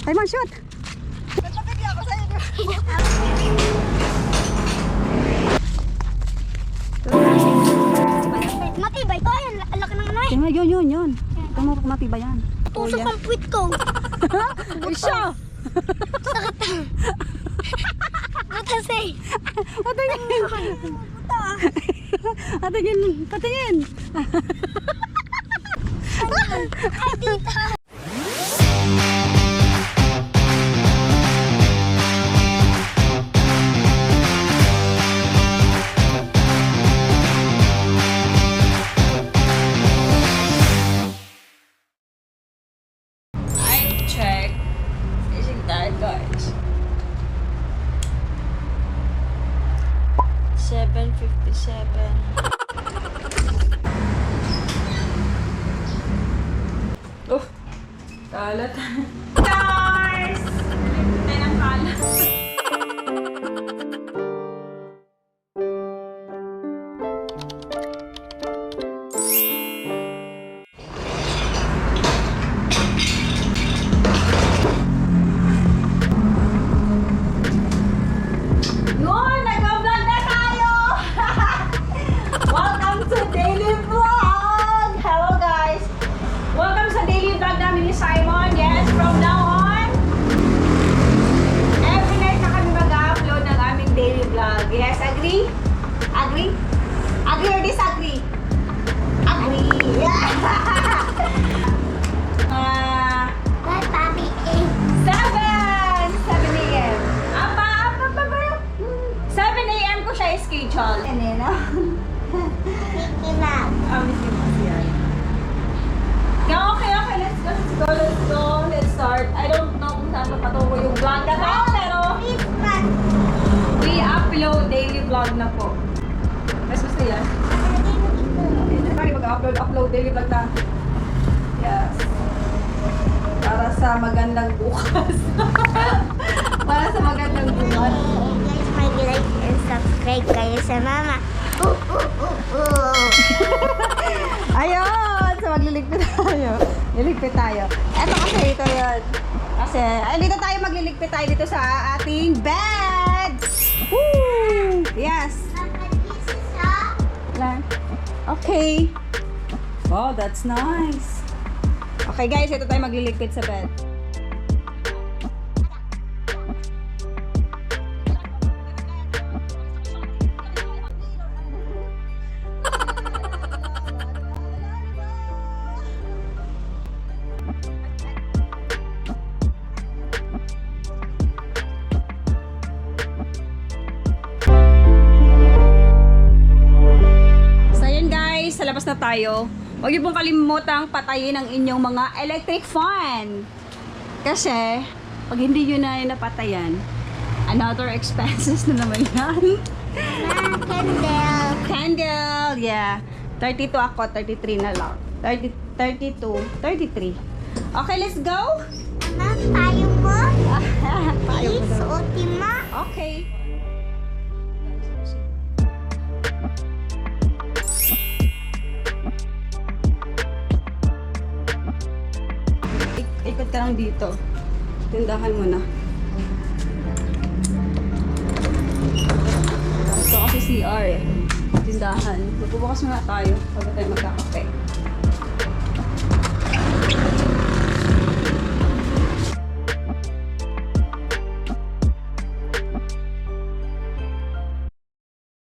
Simon, shoot! Nagpapigyan ako sa'yo. Matibay to. Ayan, laki ng ano eh. Tingnan, yun. Ito mo matibay yan. Tusok ang puwit ko. Isya! Butas eh. Patingin! Patingin! Ay, dito. Check. Fishing tag, guys. 7:57. Oh, kalat. Guys! Tayo ng kalat. Yun! Nag-vlog na tayo! Welcome to Daily Vlog! Hello guys! Welcome sa Daily Vlog namin ni Simon. Yes, from now on, every night na kami mag-upload ng aming daily vlog. Yes, agree? Agree? Agree or disagree? Agree! Bye, Papi. 7 a.m. 7 a.m. ko siya schedule. And then, Mickey Mouse. Mickey Mouse yan. Okay, let's go. Let's start. I don't know kung saan papatungo yung vlog na to, pero Christmas. we upload daily vlog na po. Mas gusto yan? Okay, mag-upload daily vlog na. Yes. Para sa magandang bukas. Para sa magandang bukas. Guys, mag-like and subscribe kayo sa mama. Ayun! So, magliligpit tayo. Liligpit tayo. Eto kasi ito yun. Kasi, dito tayo magliligpit tayo dito sa ating bed! Woo! Yes! Okay. Wow, that's nice. Okay guys, ito tayo magliligpit sa bed. So yun guys, sa labas na tayo. Huwag niyo pong kalimutang patayin ang inyong mga electric fan. Kasi, pag hindi nyo na napatayan, another expenses na naman yan. Candle. Candle, yeah. 32 ako, 33 na lang. 32, 33. Okay, let's go. Ano, tayo mo? Payo ko Please, daw. Ultima. Okay. Ikot ka lang dito. Tindahan mo na. Ito kasi CR eh. Tindahan. Magbubukas muna tayo bago tayo magkakape.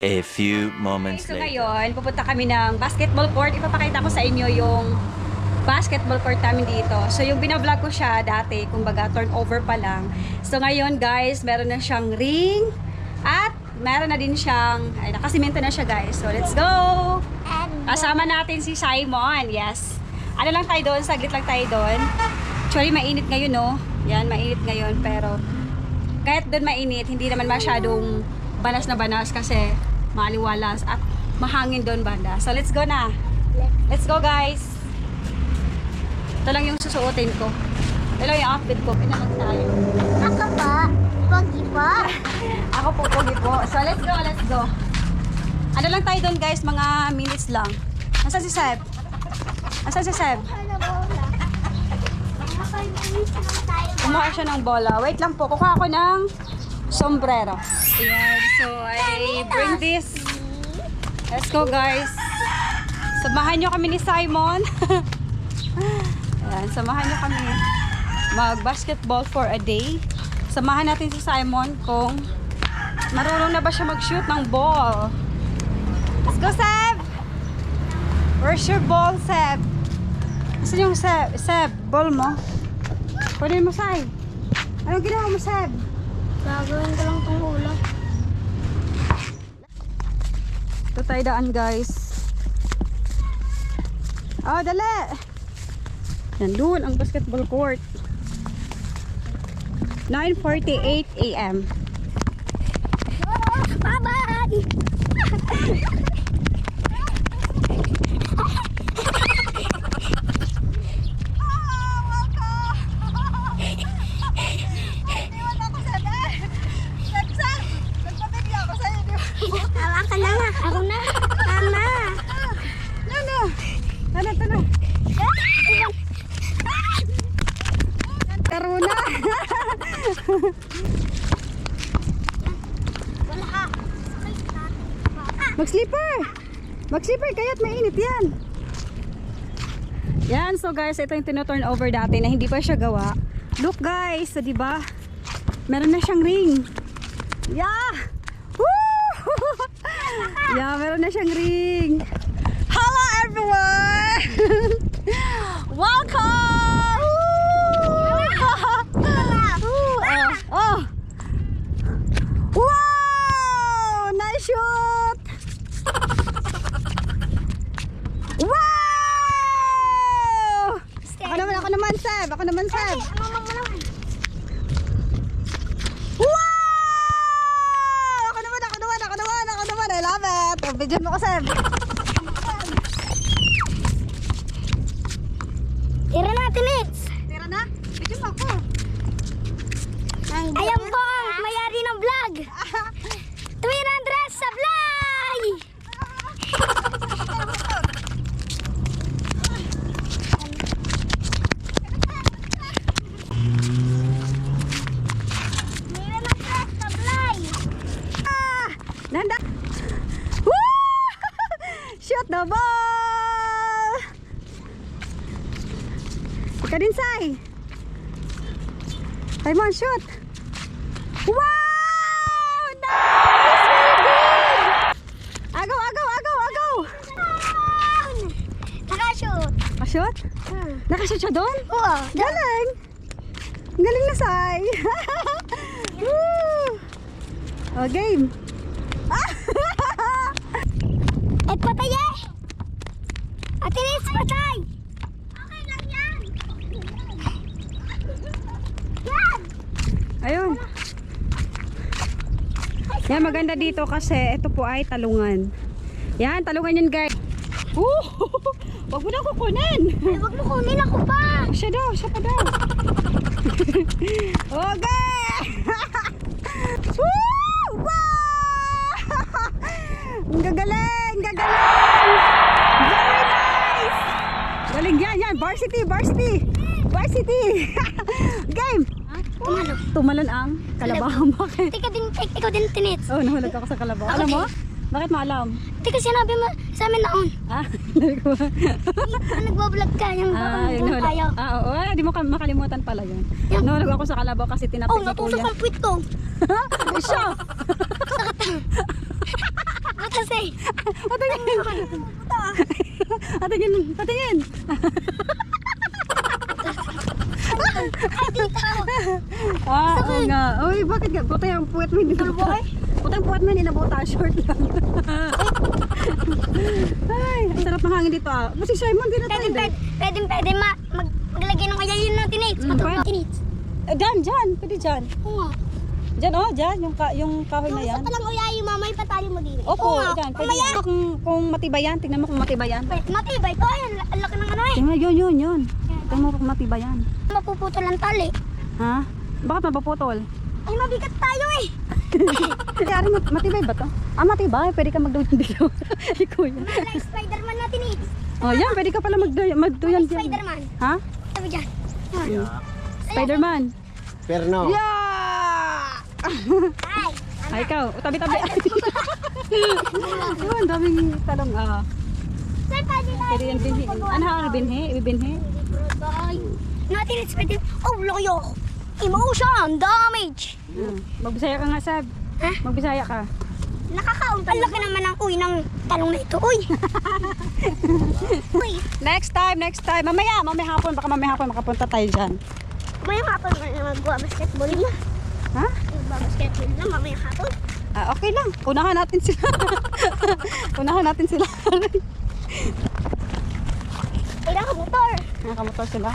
A few moments So later. ngayon, pupunta kami ng basketball court. Ipapakita ko sa inyo yung basketball court namin dito. So yung binablog ko siya dati, kumbaga turnover pa lang. So ngayon guys, meron na siyang ring at meron na din siyang, ay nakasimento na siya guys. So let's go! Kasama natin si Simon, yes. Ano lang tayo doon, saglit lang tayo doon. Actually mainit ngayon no. Yan, mainit ngayon pero kahit doon mainit, hindi naman masyadong banas na banas kasi maliwalas at mahangin doon banda. So let's go na. Let's go guys. Ito lang yung susuotin ko. Ito lang yung outfit ko. Pinamag tayo. Ako ba? Pogi po? Ako po, pogi po. So let's go, let's go. Ano lang tayo doon guys, mga minutes lang. Nasaan si Seb? Nasaan si Seb? Ano ba wala? Kumuha siya ng bola. Wait lang po, kukuha ako ng sombrero. Ayan, so I bring this. Let's go guys. Samahan nyo kami ni Simon. Ayan, samahan nyo kami mag-basketball for a day. Samahan natin si Simon kung marunong na ba siya mag-shoot ng ball. Let's go, Seb! Where's your ball, Seb? Saan yung Seb? Seb, ball mo? Pwede mo, Sai. Anong ginawa mo, Seb? Gagawin ko lang itong hula. Ito tayo daan, guys. Oh, dali! Yan doon ang basketball court. 9:48 a.m. Bye-bye! Hawakan na nga. Ako na. Tama. Tara. Taro na. Wala ka. Mag-slipper. Mag-slipper kaya't mainit yan. Yan, so guys, ito yung tino-turn over dati na hindi pa siya gawa. Look guys, so, diba? Meron na siyang ring. Yeah! Woo! Yeah, meron na siyang ring. Hello everyone! Welcome! Oh! Wow! Nice shoot! Wow! Ako naman, Seb. Mama mo naman. Wow! Ako naman. I love it. Video mo ko, Seb. Tira natin, Nits. Tira na. Video mo ako. Ayan po ang mayari ng vlog. Twin Andres Sablay! Twin Andres Sablay! Nanda. Woo! Shoot the ball! Ika din, Sai. Simon, shoot! Wow! Nice! Very good! Agaw! Nakashoot. Shoot? Nakashoot siya doon? Oo. Galing! Ang galing na, Sai! Woo! Oh, game! Eh, patay eh! Ate Nits, patay! Okay lang yan! Yan! Ayun. Yan, maganda dito kasi ito po ay talungan. Yan, talungan yan, guys. Wag mo na kukunin. Eh, wag mo kunin ako pa! Siya pa daw. Okay! Woo! Wow! Ang gagaling! Very nice! Galing yan. Varsity! Game! Tumalon ang kalabaw. Bakit? Ikaw din, Tinits. Oh, nahulog ako sa kalabaw. Alam mo? Bakit mo alam? Teka, sinabi mo sa amin noon. Narinig ko ba? Nagbablog ka, yung Yung nahulog. tayo. Oo. Di mo makalimutan pala yun. Yung- Nahulog ako sa kalabaw kasi tinapik Oh, ni natusok Kuya. ang puwit ko. Siya! Ba't kasi? Patingin! Oo nga. Uy, bakit nga? Buti ang puwet mo hindi nabuta. Buti ang puwet mo hindi nabuta. Short lang. Ay, ang sarap ng hangin dito ah. Kasi Simon, di na tayo. Pwede maglagay ng kayayin ng Tinits. pwede. Tinits. Dyan. Pwede dyan. Oo nga. Dyan, dyan. Yung kahoy na yan. Isa pa lang uyayin, mamay patali mo din. Opo, dyan. Pwede yan. Kung matibay yan, tingnan mo kung matibay yan. Matibay to, ayan. Ang laki ng ano eh. Tingnan, yun. Tingnan mo kung matibay yan. Mapuputol ang tali. Ha? Bakit mapaputol? Ay, mabigat tayo eh. Kaya matibay ba to? Matibay. Pwede ka magduyan dito. Ikaw yan. Like Spider-Man natin eh. Oh, yan. Pwede ka pala magduyan dyan. Spider-Man. Ha? Sabi dyan. Spider-Man. Perno. Yeah! Ay! Ay, ikaw. O, tabi-tabi. Yun, daming talong. Sir, pwede na. Pwede yan binhi. Ano binhi? Ibibinhi? Natin it's pwede. Oh, loyo. Emotion damage. Magbisaya ka nga, Sab. Ha? Magbisaya ka. Nakakaunta. Ang laki naman ng ng talong na ito. Uy. Uy. Next time. Mamaya hapon. Baka mamaya hapon makapunta tayo dyan. Mamaya hapon na mag-basketball na. Ha? Mag-basketball na mamaya hapon. Okay lang. Unahan natin sila. Unahan natin sila. Kailangan motor. Nakamotor sila.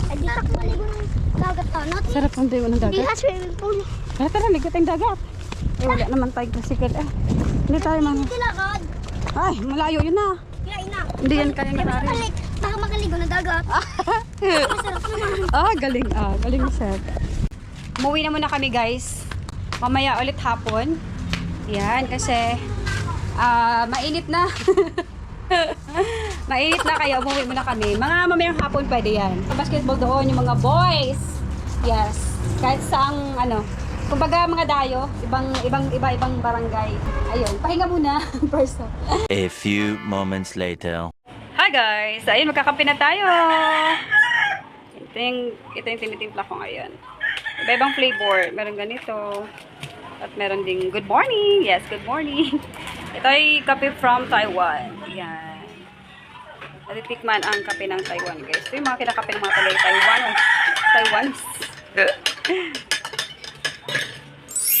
Ay, di ako maligo ng dagat tanot. Sarap ng diwa ng Hindi dagat. na swimming pool. Tara, ligot tayong dagat. Wala naman tayong tricycle. Hindi tayo Tilakad. Ay, malayo yun na. Kaya ina. Hindi yan kaya narari. Baka makaligo ng dagat. Masarap naman. Galing. Galing ni Seth. Umuwi na muna kami, guys. Mamaya ulit hapon. Yan, kasi mainit na. Mainit na kaya umuwi muna kami. Mga mamayang hapon pwede yan. Basketball doon, yung mga boys. Yes. Kahit saang, kumbaga mga dayo, ibang barangay. Ayun, pahinga muna. First off. A few moments later. Hi guys! Ayun, magkakampi na tayo! Ito yung tinitimpla ko ngayon. Iba-ibang flavor. Meron ganito. At meron ding good morning. Yes, good morning. Ito ay kape from Taiwan. Yan. Natitikman ang kape ng Taiwan, guys. Ito yung mga kinakape ng mga Taiwanese.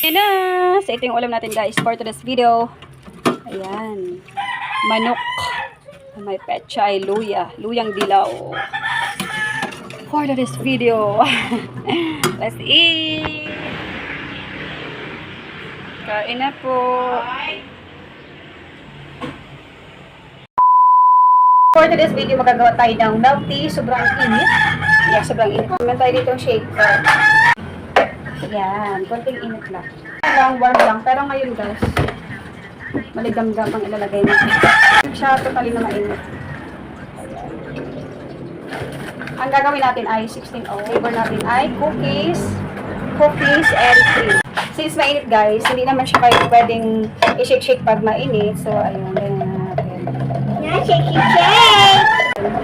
Ayan na! So, ito yung ulam natin, guys, for today's video. Ayan. Manok. May pechay, luya. Luyang dilaw. For today's video. Let's eat! Kain na po. For today's video, magagawa tayo ng milk tea. Sobrang init. Yeah, sobrang init. Meron tayo dito shaker. Yan, konting init lang. Warm lang. Pero ngayon, guys, maligam-gam ang ilalagay natin. Hindi siya totally na mainit. Ang gagawin natin ay 16 flavor natin ay cookies and cream. Since mainit, guys, hindi naman siya kayo pwedeng i-shake-shake pag mainit. So, ayun, ganyan na natin. Yan, shake.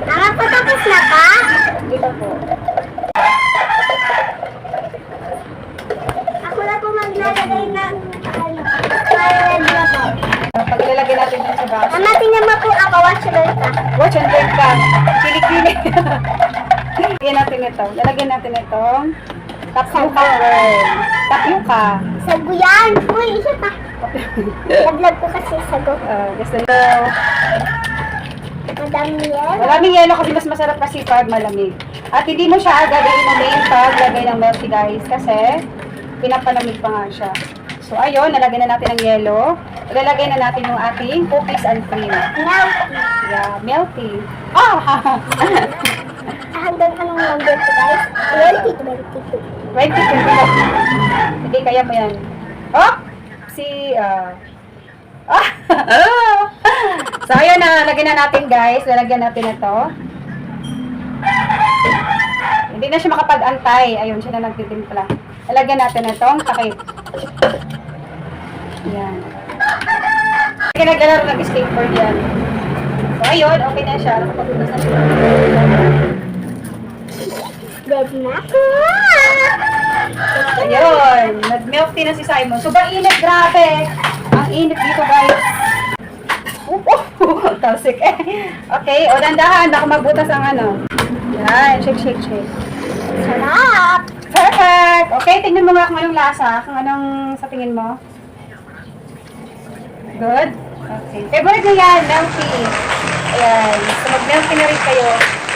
Nakapatapos na ka? Dito po. Ako na po maglalagay ng para na po. Pag ilalagay natin dun sa baso. Mama, tingnan mo po ako. Watch lang ka. Watch and drink ka. Kilik-kilik. Lagyan natin ito. Lalagyan natin itong tapioca. Tapioca. Sago yan. Uy, isa pa. Nag-vlog ko kasi sago. Gusto nito. Madami yan. Maraming yelo kasi mas masarap kasi pag malamig. At hindi mo siya agad inumin pag lagay ng milk tea, guys. Kasi pinapalamig pa nga siya. So, ayun. Nalagyan na natin ang yelo. Ilalagay na natin yung ating cookies and cream. Now, Yeah, milk tea. hanggang anong number ko, guys? 2022. 20. Hindi, kaya mo yan. Oh! So, ayun na. Lagyan na natin, guys. Lalagyan natin ito. Hindi na siya makapag-antay. Ayun, siya na nagtitimpla. Lalagyan natin itong takip. Yan. Kaya naglalaro nag-skateboard yan. So, ayun. Okay na siya. Nakapagpunas na siya. Ready na ako. Ayun, nag-milk tea na si Simon. Sobrang init, grabe. Ang init dito, guys. Talsik eh. Okay, o dandahan, baka magbutas ang Yan, shake. Sarap. Perfect! Okay, tingnan mo nga kung anong lasa, kung anong sa tingin mo. Good? Okay. Favorite nyo yan, milk tea. Ayan, so mag-milk tea na rin kayo.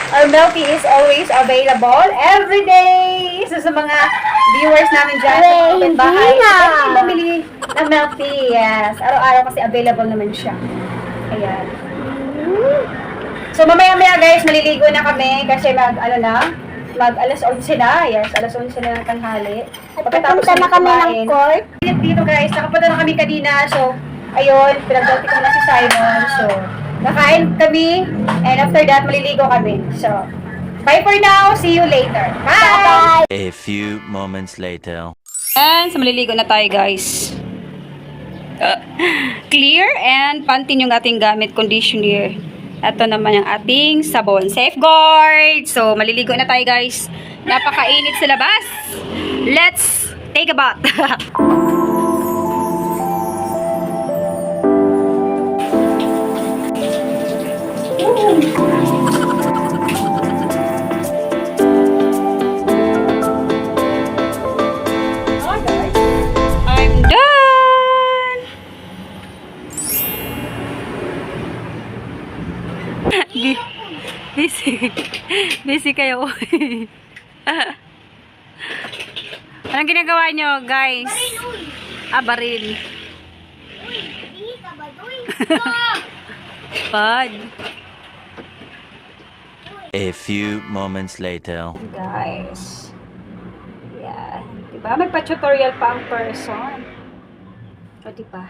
Our milk tea is always available every day. So sa mga viewers namin dyan sa kapitbahay, pwede bumili ng milk tea. Yes, araw-araw kasi available naman siya. Ayan. So mamaya-maya, guys, maliligo na kami kasi mag alas 11 na. Yes, alas 11 na ng tanghali. Pagkatapos na kami ng court. Dito, guys, nakapunta na kami kanina. So, ayun, pinagdati ko na si Simon. So, nakain kami, and after that, maliligo kami. So, Bye for now. See you later. Bye-bye! A few moments later. And so maliligo na tayo, guys. Clear and pantin yung ating gamit, conditioner. Ito naman yung ating sabon. Safeguard! So, maliligo na tayo, guys. Napakainit sa labas. Let's take a bath. I'm done! Busy. Busy kayo. Anong ginagawa nyo, guys? Baril. Pad. A few moments later. Guys. Yeah. Diba? Magpa-tutorial pa ang person. O, diba?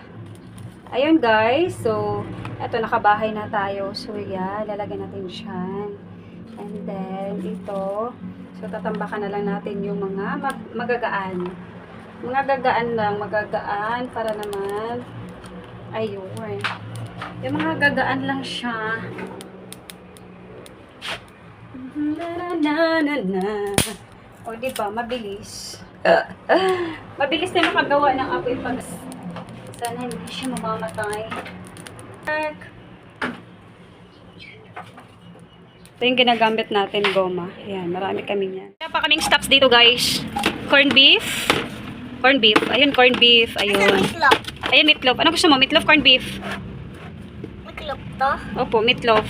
Ayun, guys. So, eto, nakabahay na tayo. So, yeah. Lalagyan natin siyan. And then, ito. So, tatambakan na lang natin yung mga magagaan. Mga gagaan lang. Magagaan para naman. Ayun. Yung mga gagaan lang siya. Na. O, diba? Mabilis. Mabilis na makagawa ng apoy pag sana hindi siya mamamatay. Ito yung ginagamit natin, goma. Ayan, marami kami yan. Kaya pa kaming stops dito, guys. Corn beef. Corn beef. Ayun, corn beef. Ayun. Meatloaf. Ayun, meatloaf. Ano gusto mo? Meatloaf, corn beef? Meatloaf to? Opo, meatloaf.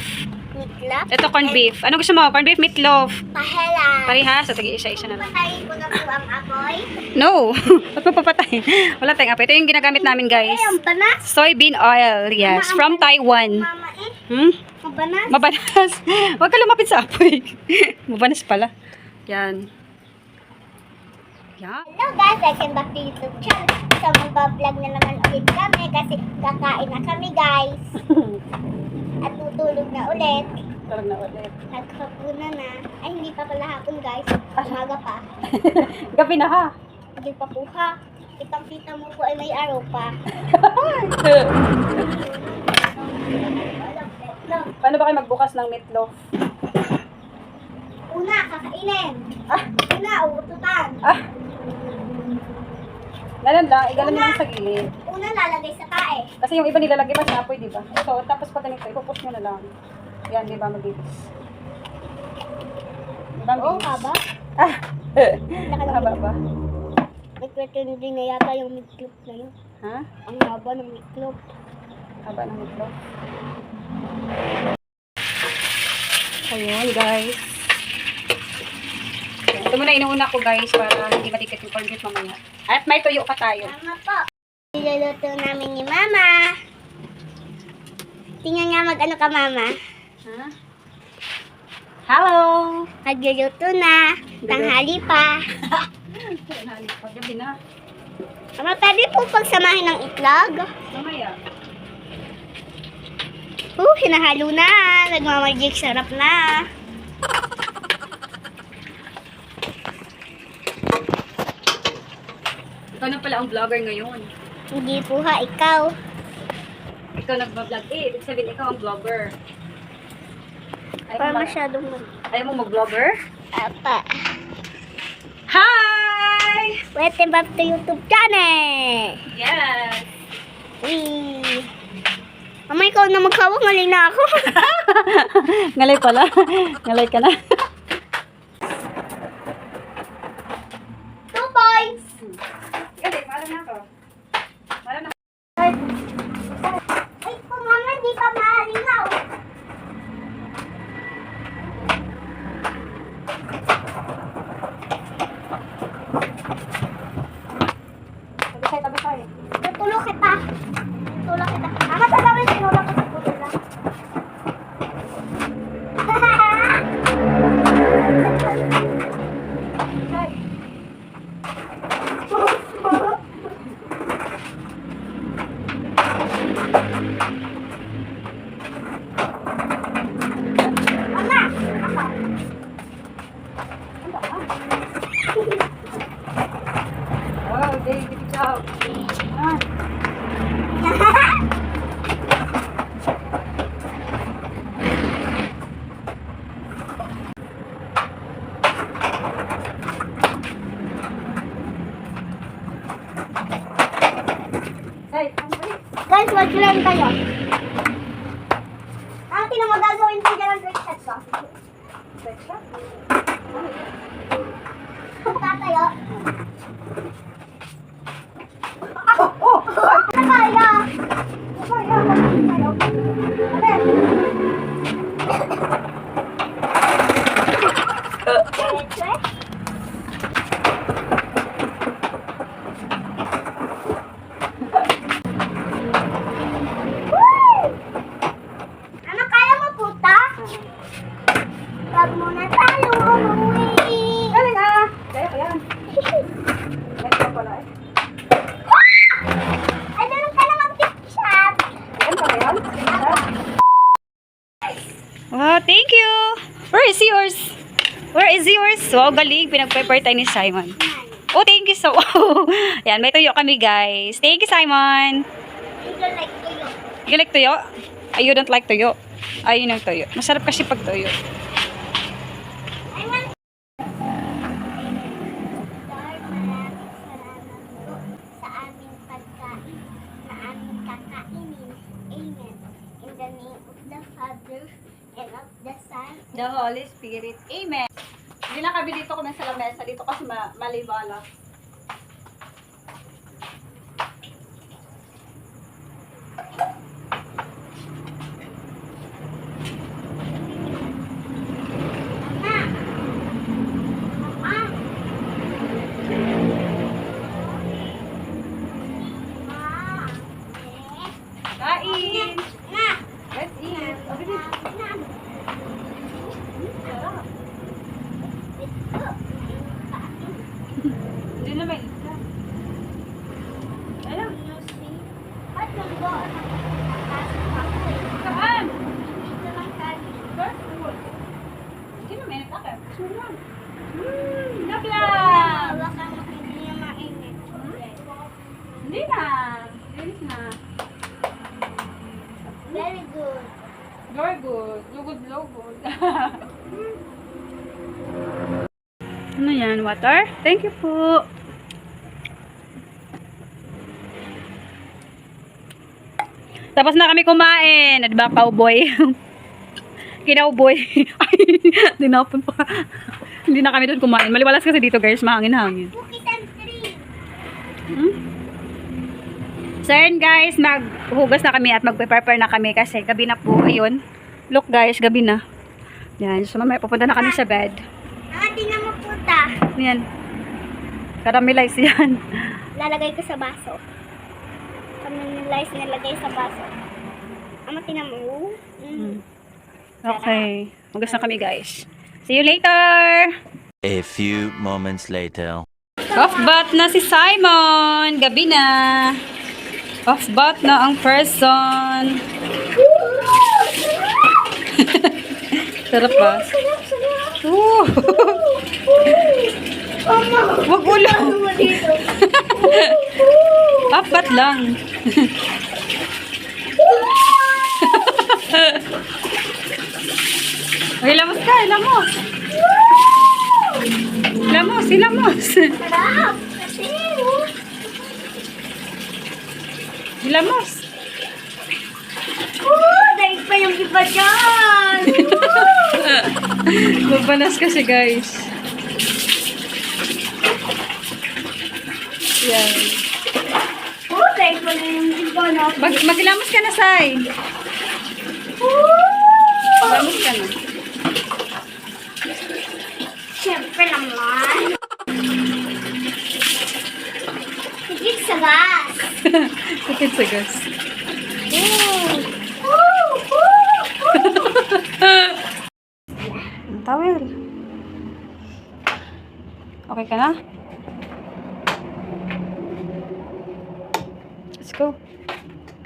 Meatloaf? Ito, corn beef. Ano gusto mo? Corn beef, meatloaf. Pahela. Parehas. So, isa-isa na lang. Patayin ko na po ang apoy. No! Ba't mapapatay? Wala tayong apoy. Ito yung ginagamit namin, guys. Ay, ang banas. Soybean oil. Yes. From Taiwan. Mama eh. Hmm? Ang banas. Mabanas. Huwag ka lumapit sa apoy. Mabanas pala. Yan. Yan. Hello guys, welcome back to YouTube channel. So, magbablog na naman ulit kami kasi kakain na kami guys. At tutulog na ulit. Tarag na ulit. Naghapunan na. Ay, hindi pa pala hapon guys. Umaga pa. Gabi na ha. Hindi pa po ha. Kitang-kita mo po ay may araw pa. Paano ba kayo magbukas ng meatloaf? Una, kakainin. Ah! Una, uututan. Ah! Ganun lang. Igalan mo lang sa gilid. Una, lalagay sa tae. Kasi yung iba nilalagay pa sa apoy, di ba? Ito, tapos pag ganito, ipupush nyo na lang. Yan, di ba? Mabilis. Di ba? Oo, mabilis? haba. Ah! Haba ba? Nagpretindi na yata yung meatloaf na yun. Ha? Ang haba ng meatloaf. Haba ng meatloaf. Ayun, guys. Ito muna inuuna ko, guys, para hindi matikit yung corned beef mamaya. At may tuyo pa tayo. Tama po. Niluluto namin ni Mama. Tingnan nga mag-ano ka, Mama. Ha? Hello! Nagluluto na. Tanghali pa. Paggabi na. Mama, pwede po pagsamahin ng itlog? Mamaya. Hinahalo na. Nagmamagic, sarap na. Ikaw na pala ang vlogger ngayon. Hindi po ha, ikaw. Ikaw nagbablog eh. Ibig sabihin ikaw ang vlogger. Para masyadong Ayaw mo mag-vlogger? apa. Hi! Welcome back to YouTube channel. Yes! Wee. Mama, ikaw na maghawak. Ngalay na ako. Ngalay pala. Ngalay ka na. 2 points. Galing, maalam na ako. Maalam na. Ay po, Mama, di pa malinaw. Tabi tayo. Tutulog kita. Tutulog kita. Mama, sasabi, tinulog ko sa putula. mag-learn kayo. Ang tinang magagawin ko dyan ang break shot ko. Break shot? Tatayo. Oh! Kaya. Ano kaya mo puta? Wag muna tayo umuwi. Dali na! Kaya ko yan. Next na pala eh. Ay, meron ka na mag-picture. Yan pa ba yan? Wow, thank you! Where is yours? Where is yours? Wow, galing. Pinag-prepare tayo ni Simon. Oh, thank you so Yan, may tuyo kami, guys. Thank you, Simon. Ito like kayo. You like tuyo? You don't like tuyo. Ayun ang tuyo. Masarap kasi pag tuyo. I want... Lord, maraming salamat po sa aming pagkain na aming kakainin. Amen. In the name of the Father and of the Son. The Holy Spirit. Amen. Hindi na kami dito kung sa lamesa. Dito kasi maliwala. Kain! Let's eat. Hindi na may isa. Ayun. Saan? Careful. Hindi na may isa. Suman. Naklang! Hindi na. Linis na. Very good. Very good. Lugod. Ano yan? Water? Thank you po. Tapos na kami kumain. At ba, cowboy? Kinauboy. Ay, dinapon pa. Hindi na kami doon kumain. Maliwalas kasi dito, guys. Mahangin-hangin. Cookies and cream. So yun guys, maghugas na kami at magpe-prepare na kami kasi gabi na po. Ayun. Look guys, gabi na. Yan. So mamaya pupunta na kami sa bed. Tingnan mo puta. Yan. Caramelize yan. Lalagay ko sa baso. Caramelize nilagay sa baso. Tingnan mo. Okay. Hugas na kami guys. See you later! A few moments later. Off bath na si Simon. Gabi na. Off bath na ang person. Sarap ba? Ooh. Wag ulo. Off bath lang. Ay, lamos ka. Lamos. Lamos. Sarap! Kasi, Lamos. dahil pa yung iba dyan! Mabanas kasi guys. Yan. Dahil pa yung iba na. Maglamos ka na, Sai. Lamos ka na. Siyempre naman. Higit sa gas. Kupit sa gas. Ang towel. Okay ka na? Let's go.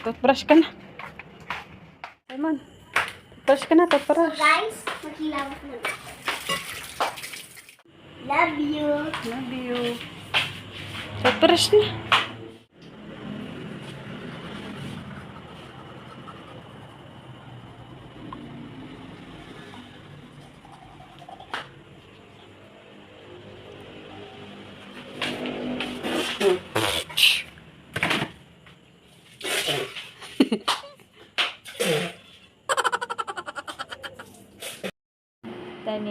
Toothbrush ka na. Simon. Toothbrush ka na, toothbrush. Guys, maghilamos muna. Love you. Love you. Toothbrush na.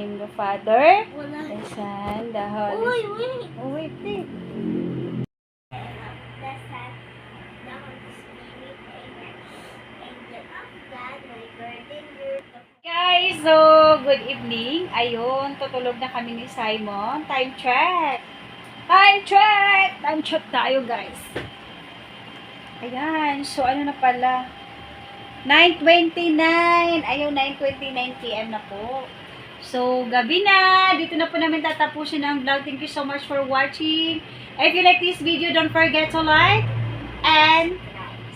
name of the Father, Wala. the Son, the Holy Uy, Spirit. wait. Oh, wait, wait. The Son, the Holy Spirit, amen. Angel of God, my burden, your Guys, so good evening. Ayun, tutulog na kami ni Simon. Time check. Time check! Time check tayo, guys. Ayan, so ano na pala? 9:29. Ayun, 9:29 PM na po. So, gabi na. Dito na po namin tatapusin ang vlog. Thank you so much for watching. If you like this video, don't forget to like and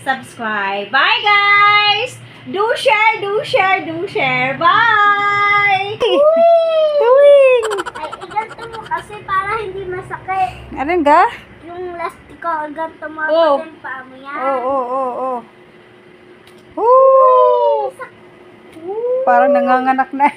subscribe. Bye, guys! Do share, do share, do share. Bye! Doing! Ay, iganto mo kasi para hindi masakit. Ano ga? Yung lastiko, iganto mo Oh. pag pa mo yan. Oo. Parang nanganganak na.